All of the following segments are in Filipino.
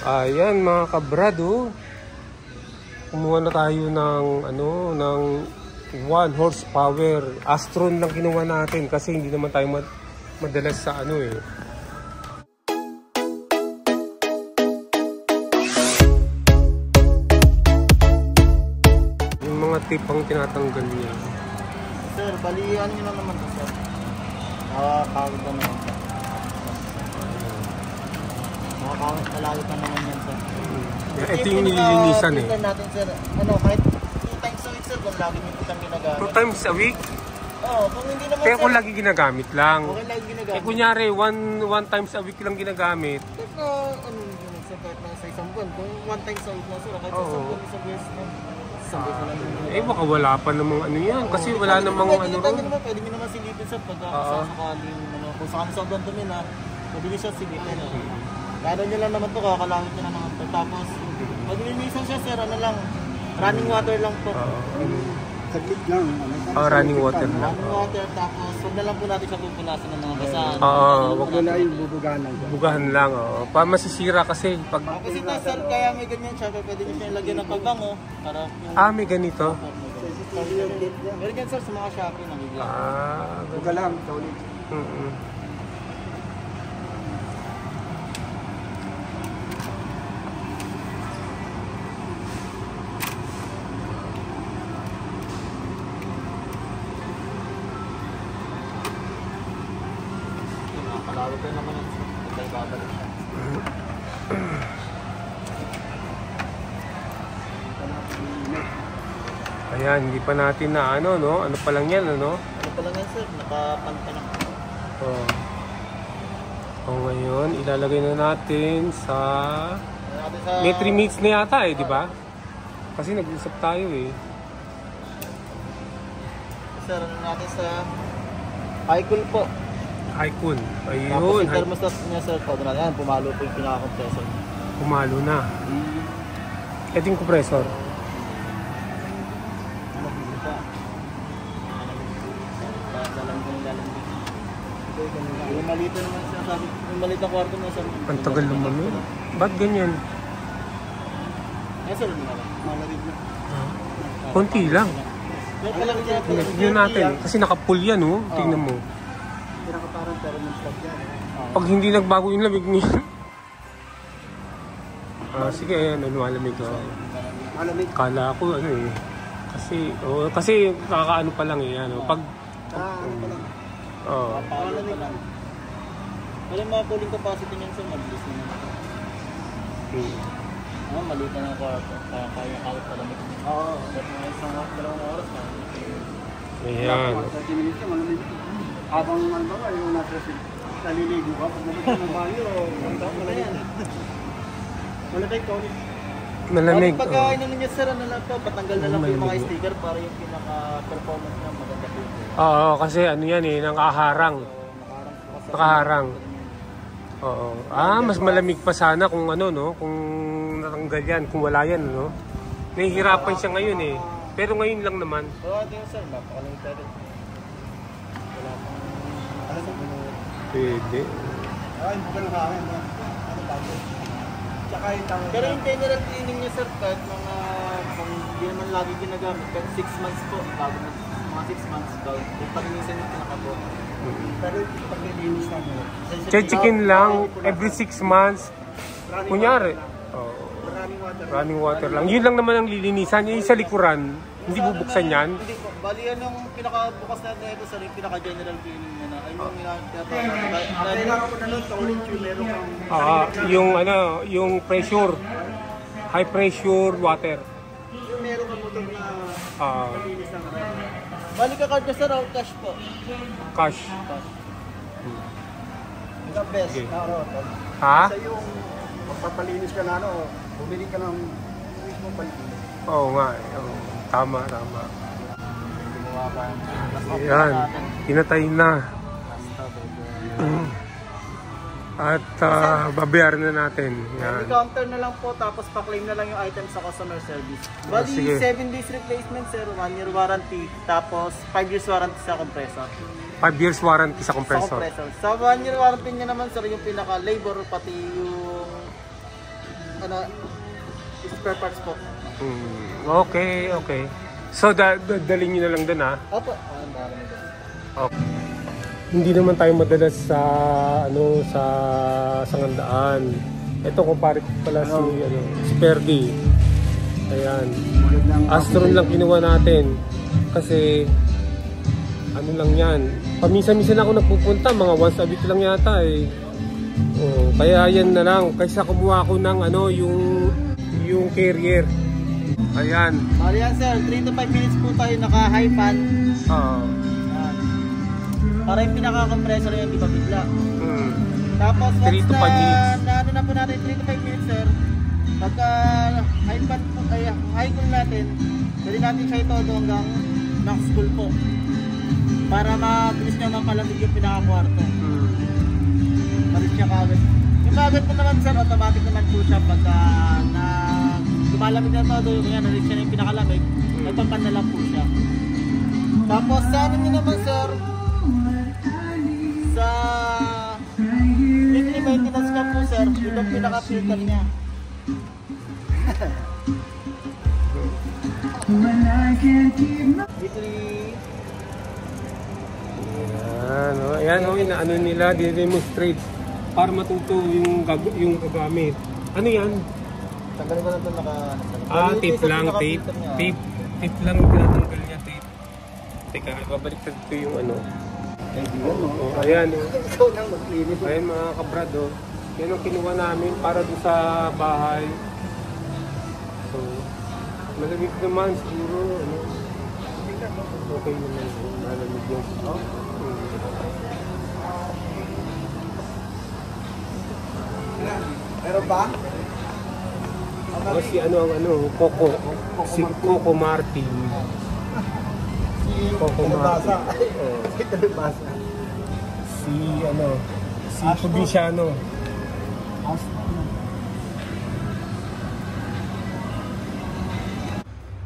Ayan mga kabrado. Kumuha na tayo ng ng 1 horsepower. Astron lang kinuha natin kasi hindi naman tayo madalas sa Yung mga tipang tinatanggal niya. Sir, balihan nyo lang naman to, sir. Kawit na naman, sir. Makakawit na lawit na naman yan, sir. Ito yung nililinisan eh. Natin, sir. Kahit 2 times a week, sir, kung lagi nyo itang ginagamit. 2 times a week? Oo, kung hindi naman, kaya sir. kung lagi ginagamit lang. Okay, lagi ginagamit. Kunyari, 1 times a week lang ginagamit. Sir, kahit na sa isang buwan. Kung 1 times a week na, sir, kahit sa isang buwan, isang beses na. Baka wala pa namang yan. Kasi wala namang Pwede nyo naman silipin, sir, pag sakaling, kung saan sa buwan tumin, pwede nyo siya silipin. Kaya nyo lang naman ito, kakalangit nyo lang naman ito. Tapos, pag nilinisan siya, sir, running water lang po. Saglit lang. Running water lang. Running water, tapos huwag na lang po natin siya pupunasan ng mga basahan. Huwag na lang yung bubugahan lang. Bugahan lang, para masisira kasi. Kasi ito, sir, kaya may ganyan siya, pwede nyo siya ilagyan ng pagbango. May ganito? Meron yan, sir, sa mga Shopee nagigyan. Buga lang, tawid. Palawag ko naman ang tayo babalik siya. Ayan, hindi pa natin na ano pa lang yan, Ano pa lang yan, sir? Nakapanta lang. Ngayon, ilalagay na natin sa... May 3 minutes na yata di ba? Kasi nag-usap tayo Sir, natin sa Haikul po. Haikul. Ayun. Tapos yung thermostat niya, sir, yan, pumalo po yung pinaka-compressor. Pumalo na. Ito yung compressor. Yung malito naman siya, sabi, yung malito kwarto mo, sir. Ang tagal naman Ba't ganyan? Sir, malalit na. Konti lang. Tignan natin. Kasi naka-pull yan, Tingnan mo. Pinakaparang thermostat yan. Pag hindi nagbago yung lamig niya. Sige, ayan, malamig ko. Malamig. Kala ko, Kasi kakaano pa lang Pag... Malamig lang. Pero yung mga cooling capacity niyan, sir, mabilis naman. Maliit na ng kwarto. Kaya kawit palamig. Pero mga isang dalawang oras na. Ayan. 30 minutes ka, malamig. Habang yung naliligo ka, pag nabigyan ng banyo, malamig ka ulit. Malamig. Pagka niya, sir, patanggal na lang po yung mga sticker para yung pinaka-performance niya maganda po. Kasi yan nakaharang. Nakaharang. Mas malamig pa sana kung kung natanggal yan, kung wala yan, Nahihirapan siya ngayon Pero ngayon lang naman. Ito yung, sir, napakalamig tayo. Wala pang... Pwede. Buga lang hangin. Tsaka yung tawag. Pero yung general cleaning niya, sir, kahit mga kung hindi naman lagi ginagamit, kahit 6 months po, bago mga 6 months, pag-inisan yung pinaka-po. Pero pag-nilinis na mo. Chicken lang, every 6 months. Kunyari. Running water lang. Yun lang naman ang lilinisan. Yung sa likuran, hindi bubuksan yan. Hindi po. Bali yan yung pinaka-bukas natin ito, sir, yung pinaka-general cleaning niya na. Ayun yung yung pressure. High pressure water. Yung meron ka motor na malinis na bali ka card niya, sir, o cash po? Cash. the best. Okay. Ha? Sa yung magpapalinis ka na bumili ka ng mismo palinis. Oo nga. Tama. Yan. Pinatay na. At babayaran na natin. Yan. I-counter na lang po tapos pa-claim na lang yung item sa customer service. Bali, 7 days replacement, sir, 1 year warranty, tapos 5 years warranty sa compressor. 5 years warranty sa compressor. Sa 1 year warranty niya naman, sir, yung pinaka-labor, pati yung spare parts po. Okay, okay. So, dalhin nyo na lang dun, ha? Opo. Okay. Hindi naman tayo madalas sa, sa Sangandaan. Ito, kumpare pala si Perdi. Ayan. Astron lang kinuha natin. Kasi, lang yan. Paminsan-minsan ako nagpupunta, mga once a week lang yata eh. Kaya yan na lang. Kaysa kumuha ako ng yung carrier. Ayan. Bali yan sir, 3 to 5 minutes po tayo naka-high fan. Para yung pinaka-compressor yun, di ba bigla? Tapos once na po natin 3 to 5 minutes sir, pagka high fan po, high cool natin, pwede natin siya ito hanggang max cool po. Para mabilis niya mapalamig yung pinaka-kwarto. Malis siya kagad. Yung kagad po naman sir, automatic naman po siya pagka lumalamig na todo, yung nalis siya na yung pinakalamig, nagpampan na lang po siya. Tapos sa nyo naman sir, sa weekly maintenance ka po sir, yun ang pinaka-filter niya. Weekly. Ayan, inaano nila, di-demonstrate para matuto yung gagamit. Ano yan? Tanggalin ko na ito tape lang, tape. Tape lang yung tinatanggal niya, tape. Teka, babaliktad ko yung ayan. Ayan mga kabrad, yan ang kinuha namin para doon sa bahay. So, malamig naman siguro, okay naman, malamig yan. Meron ba? Si Coco. Si Coco Martin. Coco Martin. Si Provinciano.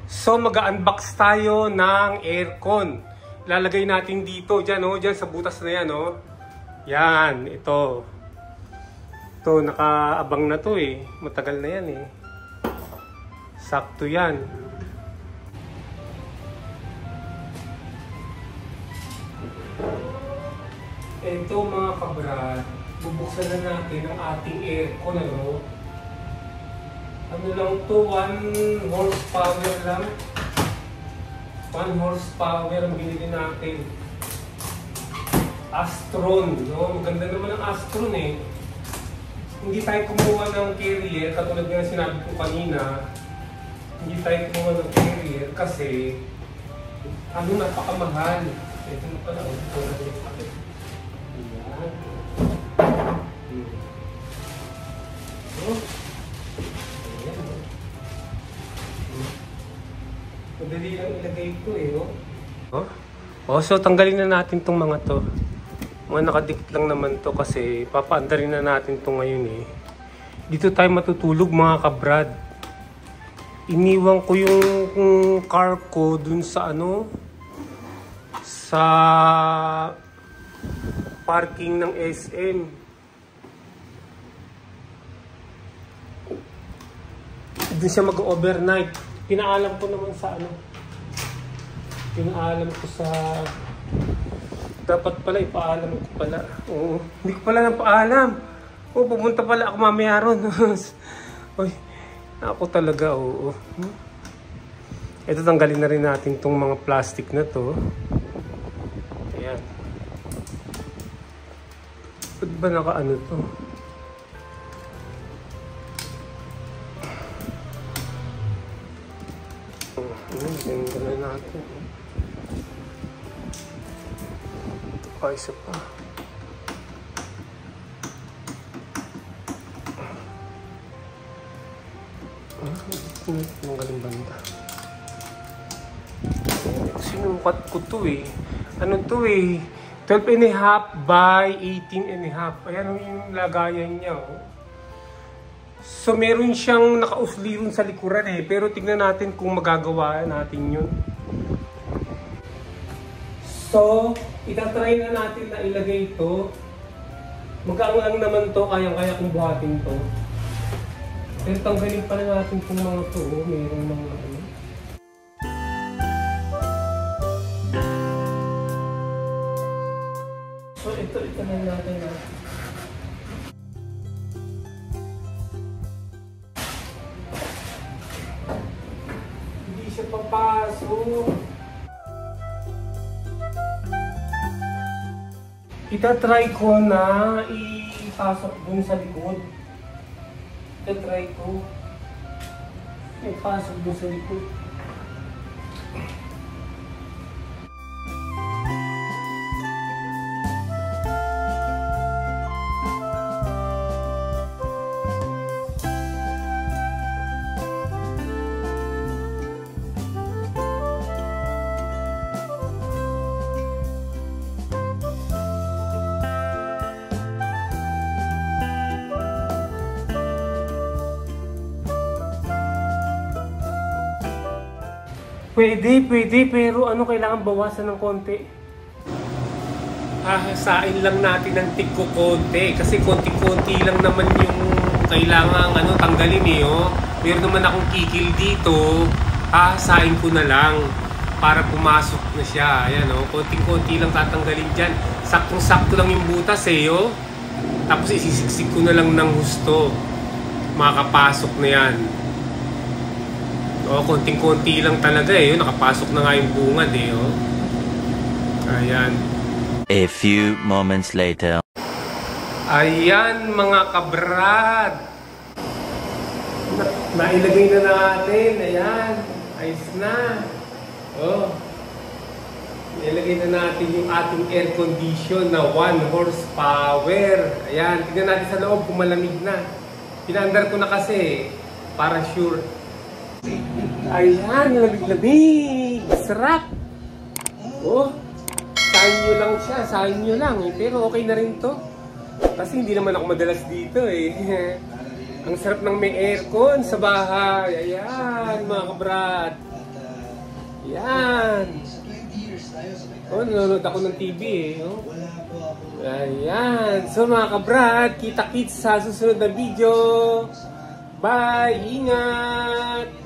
So mag-unbox tayo ng aircon. Ilalagay natin dito, dyan sa butas na yan, Yan, ito. Ito, nakaabang na to eh. Matagal na yan eh. Sakto yan. Ito mga kabrad, bubuksan na natin ang ating aircon, Ano lang to, 1 horsepower lang. 1 horsepower ang binili natin. Astron, Maganda naman ang Astron eh. Hindi tayo kumuha ng carrier, katulad nga sinabi ko kanina. Hindi tayo kumuha ng carrier kasi napakamahal. Ito na pala, ito na yung pakit. Ayan. Madali lang ilagay ito so tanggalin na natin itong mga to. Mga nakadikit lang naman to kasi papaandarin na natin to ngayon eh. Dito tayo matutulog mga kabrad. Iniwan ko yung car ko dun sa sa parking ng SM. Dun siya mag-overnight. Pinaalam ko naman sa Pinaalam ko sa dapat pala ipaalam ko pala. Oo. Hindi ko pala nang paalam. Pupunta pala ako mamaya ron. Oy, ako talaga, Ito, tanggalin na rin natin tong mga plastic na to. Ayan. Ba't ba naka-ano to? Tanggalin natin. Isa pa. Ang galing banda. Sinukat ko to eh. Ano to eh? 12.5 by 18.5. Ayan yung lagayan niya. So meron siyang nakausli rin sa likuran eh. Pero tignan natin kung magagawa natin yun. So, itatry na natin na ilagay ito. Magkaang lang naman to, kayang-kaya kong buhatin to. Pero tanggalin pala natin itong mga to. Mayroong mga ano. So ito na natin na. Hindi siya papasok. Itatry ko na ipasok dun sa likod. Itatry ko ipasok dun sa likod. Pwede, pero ano, kailangan bawasan ng konti. Hahasain lang natin ng tigko konti kasi konti-konti lang naman yung kailangan ano, tanggalin eh. Oh. Meron naman akong kikil dito, hahasain ko na lang para pumasok na siya. Ayan oh, konti-konti lang tatanggalin dyan. Saktong-sakto lang yung butas eh. Oh. Tapos isisiksik ko na lang ng husto. Makakapasok na yan. Oh, konting-konti lang talaga eh. Nakapasok na nga yung bungad eh. Oh. Ayan. A few moments later. Ayan mga kabrad. Nailagay na natin. Ayan. Ayos na. Oh. Nailagay na natin yung ating air condition na 1 horsepower. Ayan. Tignan natin sa loob kung malamig na. Pinaandar ko na kasi para sure. Ayan, lamig-lamig. Sarap. Oh, sahin nyo lang siya. Sahin nyo lang. Pero okay na rin to. Kasi hindi naman ako madalas dito eh. Ang sarap ng may aircon sa bahay. Ayan, mga kabrad. Ayan. Oh, nanonood ako ng TV eh. Oh. Ayan. So mga kabrad, kita-kits sa susunod na video. Bye! Ingat!